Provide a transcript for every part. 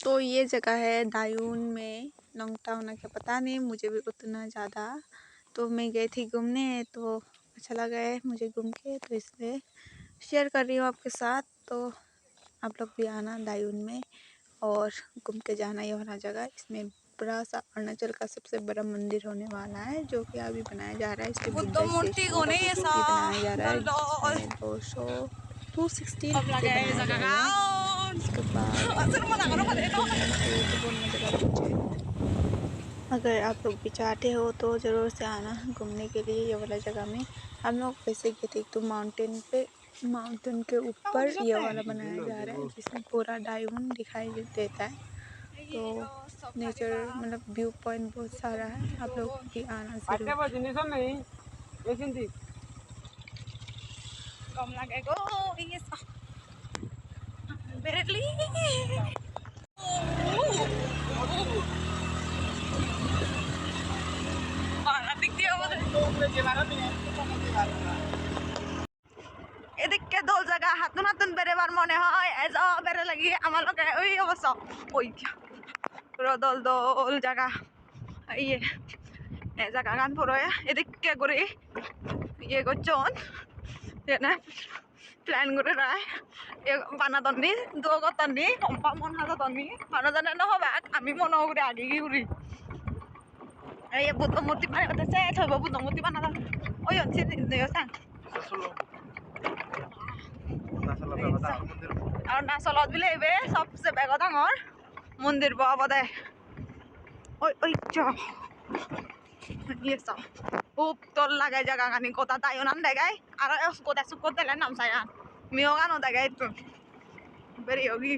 तो ये जगह है दायून में, लॉन्गटाउन है क्या पता नहीं, मुझे भी उतना ज़्यादा। तो मैं गई थी घूमने, तो अच्छा लगा है मुझे घूम के, तो इसलिए शेयर कर रही हूँ आपके साथ। तो आप लोग भी आना दायून में और घूम के जाना ये वाला जगह। इसमें बड़ा सा अरुणाचल का सबसे बड़ा मंदिर होने वाला है, जो कि अभी बनाया जा रहा है। इसमें बुद्धा स्टैचू भी बनाया जा रहा है, जिसमें 260 बनाया जाएगा। उसके बाद अगर आप लोग भी चाहते हो तो ज़रूर से आना घूमने के लिए ये वाला जगह में। हम लोग वैसे गए थे तो माउंटेन के ऊपर ये वाला बनाया जा रहा है, जिसमें पूरा डायून दिखाई देता है। तो नेचर मतलब व्यू पॉइंट बहुत सारा है, आप लोग भी आना ज़रूर। এদিকে দোল জায়গা হাতুন হাতুন বেড়েবার মনে হয় এজ বেড়ে লাগি আমার লোকে ওই অবস্থা ওই দোল দোল জায়গা ইয়ে জায়গা গান পড়ে এদিকে করে ইয়ে করছন প্ল্যান করে রায় বানাতনি দোগতনি কম্পা মন হাতনি মানুষ জানে নহবাক আমি মনে করে আগে গিয়ে উড়ি এই বুদ্ধ মূর্তি বানাতেছে থইব বুদ্ধ মূর্তি বানাতে ওই অঞ্চল সাং অৰুণাচলত বোলে এইবে সবচে বেগ ডাঙৰ মন্দিৰ পাব দে ঐ ঐ চ ইয়েছ খুব তোর লাগাই জায়গা গানি কথা তাই নাম দেখাই আর কোথা সুকর দিলে নাম চাই মিও গানও দেখাই তো বেরি হোগি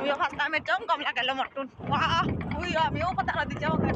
Uy, ফার্স্ট টাইম এটাও কম লাগাইলো মটন ওয়া উই আমিও কথা দিতে হবে